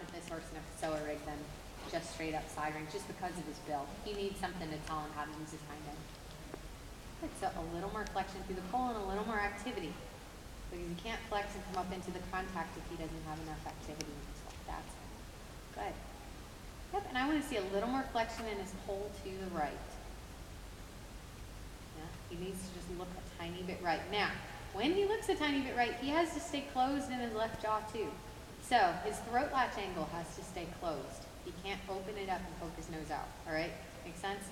put this horse in a sewing rig than just straight up side ring, just because of his build. He needs something to tell him how to use his hind end. Good, so a little more flexion through the pole and a little more activity. Because you can't flex and come up into the contact if he doesn't have enough activity in his foot. That's good. Yep, and I want to see a little more flexion in his pole to the right. Yeah, he needs to just look a tiny bit right. Now, when he looks a tiny bit right, he has to stay closed in his left jaw too. So his throat latch angle has to stay closed. He can't open it up and poke his nose out, all right? Make sense?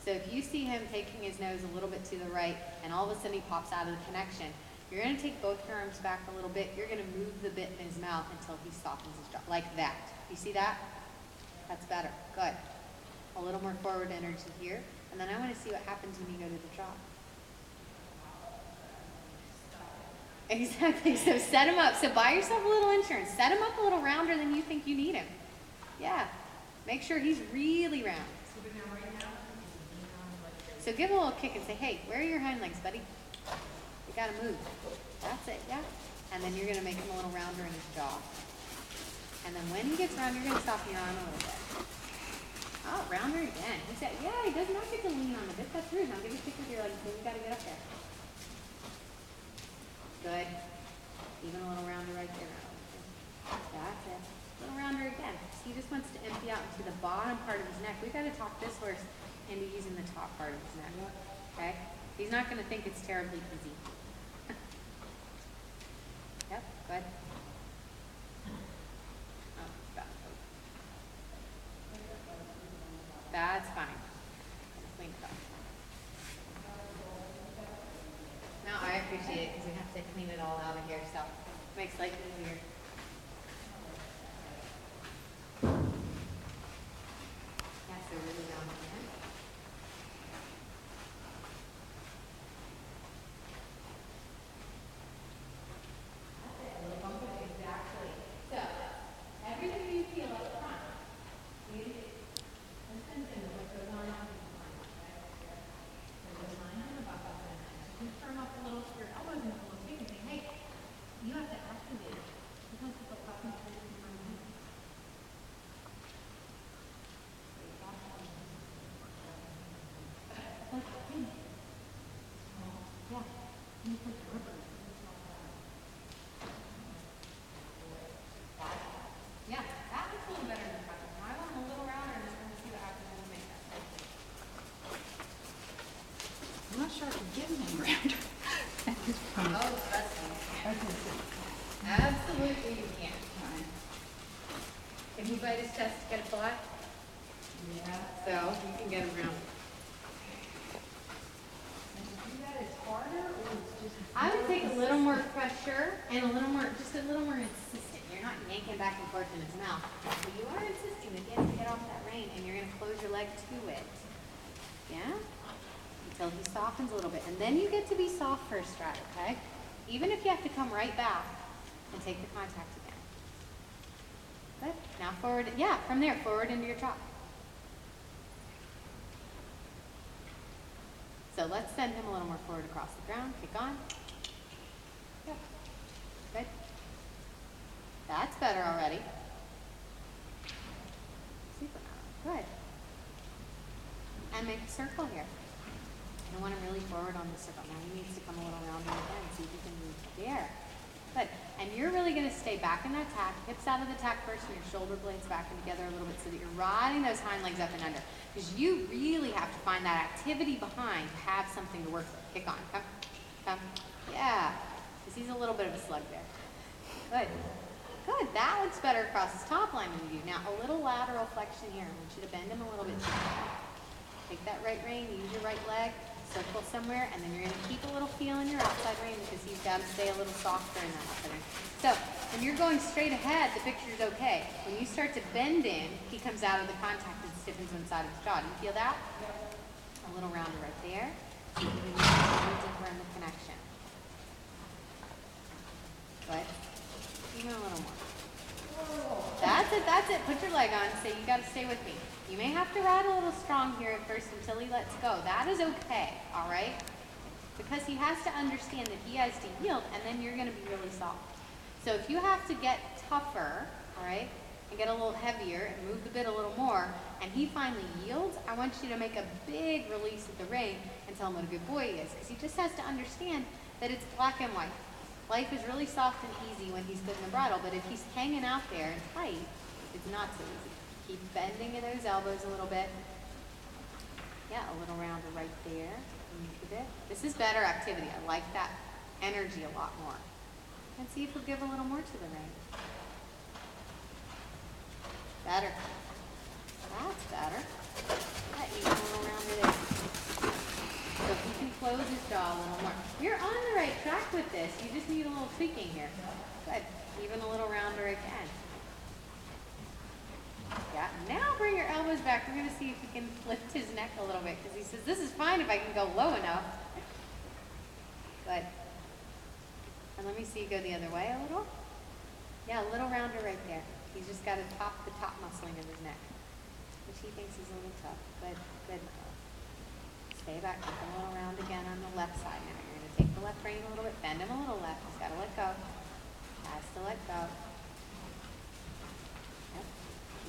So if you see him taking his nose a little bit to the right and all of a sudden he pops out of the connection, you're gonna take both your arms back a little bit. You're gonna move the bit in his mouth until he softens his jaw, like that. You see that? That's better, good. A little more forward energy here. And then I wanna see what happens when you go to the jaw. Exactly, so set him up. So buy yourself a little insurance. Set him up a little rounder than you think you need him. Yeah, make sure he's really round. So give him a little kick and say, hey, where are your hind legs, buddy? You gotta move. That's it, yeah. And then you're gonna make him a little rounder in his jaw. And then when he gets round, you're gonna soften your arm a little bit. Oh, rounder again. He said, yeah, he does not get to lean on the bit. That's rude. Now give a kick with your leg and say, you gotta get up there. Good. Even a little rounder right there. That's it. A little rounder again. He just wants to empty out into the bottom part of his neck. We've got to talk this horse into using the top part of his neck. Okay? He's not going to think it's terribly easy. Yep, good. Oh, that's fine. Clean it up. No, I appreciate it because we have to clean it all out of here, so it makes life easier. Yeah, so really round again. That's it, a little bump it, exactly. So, everything you feel up front, listen to what goes on out in the line. There's a line and a buff up in that. So you firm up a little, your elbows in a little feet and say, hey, you have to activate it. Sometimes people talk about it. Yeah, that looks a little better than the front. I want a little rounder and just want to see what happens when we make that. I'm not sure I can get any rounder at this point. Oh, trust me. Absolutely you can. If you bite his chest, get a fly. Yeah. So you can get him round. I would take a little more pressure and a little more, just a little more insistent. You're not yanking back and forth in his mouth, but you are insisting that he has to get off that rein, and you're going to close your leg to it. Yeah? Until he softens a little bit, and then you get to be soft for a stride, okay? Even if you have to come right back and take the contact again. Good. Now forward, yeah, from there, forward into your trot. So let's send him a little more forward across the ground. Kick on. Yep. Good. That's better already. Super. Good. And make a circle here. I want him really forward on the circle. Now he needs to come a little rounder again. See if he can move there. Good. And you're really going to stay back in that tack, hips out of the tack first, and your shoulder blades back in together a little bit so that you're riding those hind legs up and under. Because you really have to find that activity behind to have something to work with. Kick on. Come. Come. Yeah. Because he's a little bit of a slug there. Good. Good. That looks better across his top line than you do. Now, a little lateral flexion here. I want you to bend him a little bit. Take that right rein, use your right leg, circle somewhere, and then you're going to keep a little feel in your outside rein because he's got to stay a little softer in that outside rein. So, when you're going straight ahead, the picture's okay. When you start to bend in, he comes out of the contact and stiffens one side of his jaw. Do you feel that? A little rounder right there. So you can move deeper in the connection. Good. Even a little more. That's it, that's it. Put your leg on. Say, you got to stay with me. You may have to ride a little strong here at first until he lets go. That is okay, all right? Because he has to understand that he has to yield, and then you're going to be really soft. So if you have to get tougher, all right, and get a little heavier and move the bit a little more, and he finally yields, I want you to make a big release at the rein and tell him what a good boy he is, because he just has to understand that it's black and white. Life is really soft and easy when he's good in the bridle, but if he's hanging out there and tight, it's not so easy. Keep bending in those elbows a little bit. Yeah, a little rounder right there. Move the bit. This is better activity. I like that energy a lot more. And see if he'll give a little more to the rein. Better. That's better. Yeah, even a little rounder there. So if you can close his jaw a little more. You're on the right track with this. You just need a little tweaking here. Good. Even a little rounder again. Yeah. Now bring your elbows back. We're going to see if you can lift his neck a little bit, because he says, this is fine if I can go low enough. Good. And let me see you go the other way a little. Yeah, a little rounder right there. He's just got to pop the top muscling of his neck, which he thinks is a little tough. Good, good. Stay back, take him a little round again on the left side. Now you're going to take the left rein a little bit, bend him a little left. He's got to let go. Has to let go. Yep.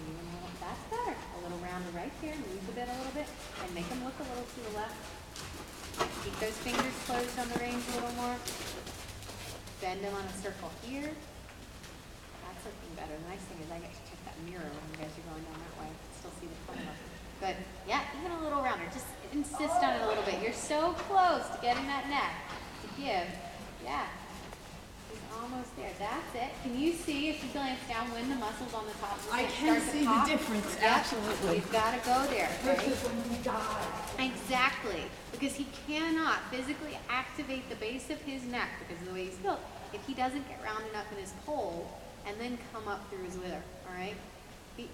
Even a little, that's better. A little rounder right there. Move the bit a little bit and make him look a little to the left. Keep those fingers closed on the reins a little more. Bend him on a circle here. That's looking better. The nice thing is I get to check that mirror when you guys are going down that way. Still see the front of it. Good. Yeah, even a little rounder. Just insist on it a little bit. You're so close to getting that neck to give. Yeah. He's almost there. That's it. Can you see, if you glance down, when the muscles on the top of the I neck can start to see pop? the difference, Yep. absolutely. We've got to go there. Right? Versus when we die. Exactly. Because he cannot physically activate the base of his neck because of the way he's built if he doesn't get round enough in his pole and then come up through his wither. All right?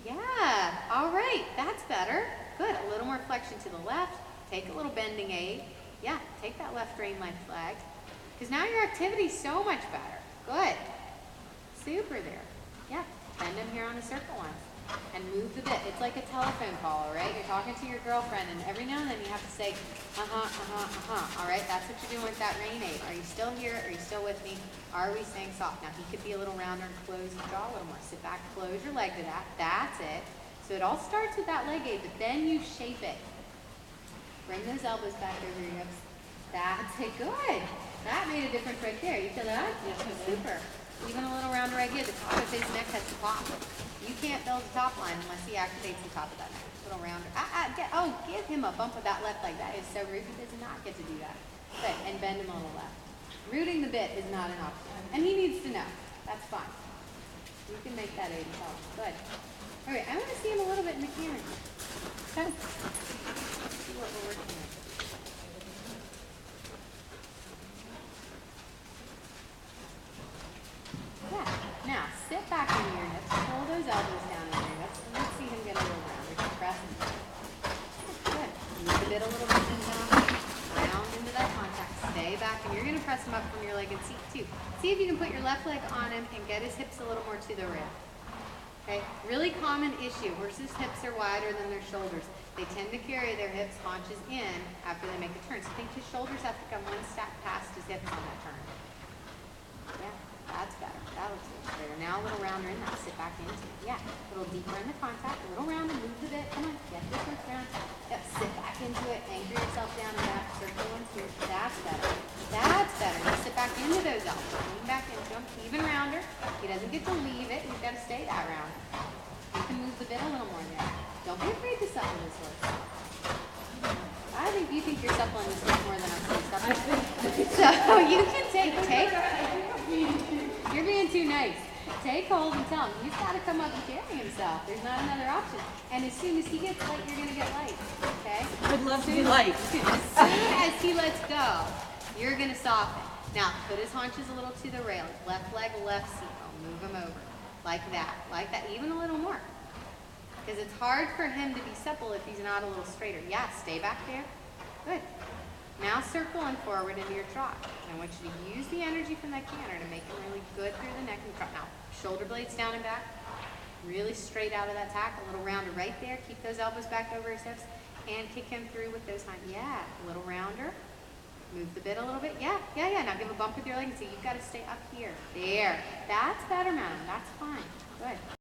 Yeah. All right. That's better. Good. A little more flexion to the left. Take a little bending aid. Yeah. Take that left rein left leg. Because now your activity's so much better. Good. Super there. Yeah. Bend him here on a circle once. And move the bit. It's like a telephone call, all right? You're talking to your girlfriend, and every now and then you have to say, all right? That's what you're doing with that rein aid. Are you still here? Are you still with me? Are we staying soft? Now, he could be a little rounder and close his jaw a little more. Sit back, close your leg to that. That's it. So it all starts with that leg aid, but then you shape it. Bring those elbows back over your hips. That's it. Good. That made a difference right there. You feel that? Yes, super. Even a little rounder right here. The top of his neck has to pop. You can't build a top line unless he activates the top of that neck. A little rounder. Give him a bump with that left leg. That is so rude. He does not get to do that. Good. And bend him a little left. Rooting the bit is not an option. And he needs to know. That's fine. You can make that aid himself. Good. All right. I want to see him a little bit in the camera. Okay. See what we're working with. Yeah. Now, sit back into your hips. Pull those elbows down into your hips. And let's see him get a little rounder. Just press him. Good. Move the bit a little bit down. Round into that contact. Stay back. And you're going to press him up from your leg and seat too. See if you can put your left leg on him and get his hips a little more to the rib. Okay? Really common issue. Horses' hips are wider than their shoulders. They tend to carry their hips, haunches in after they make a turn. So think his shoulders have to come one step past his hips on that turn. Yeah. That's better. That looks a little straighter. Now a little rounder in that. Sit back into it. Yeah. A little deeper in the contact. A little rounder. Move the bit. Come on. Get this one round. Yep. Sit back into it. Anchor yourself down in that. Circle once here. That's better. That's better. Now sit back into those elbows. Lean back into them. Even rounder. He doesn't get to leave it. He's got to stay that round. You can move the bit a little more there. Don't be afraid to supple this horse. I think you think you're suppling this horse more than I'm suppling. So you can take. You're being too nice. Take hold and tell him. He's got to come up and carry himself. There's not another option. And as soon as he gets light, you're going to get light. Okay? I'd love to be light. As soon as he lets go, you're going to soften. Now, put his haunches a little to the rail. Left leg, left seat bone. Move him over. Like that. Like that. Even a little more. Because it's hard for him to be supple if he's not a little straighter. Yeah, stay back there. Good. Now circle and forward into your trot. And I want you to use the energy from that canter to make him really good through the neck and trot. Now, shoulder blades down and back. Really straight out of that tack. A little rounder right there. Keep those elbows back over his hips. And kick him through with those hind. Yeah, a little rounder. Move the bit a little bit. Yeah. Now give a bump with your leg and see. You've got to stay up here. There. That's better, madam. That's fine. Good.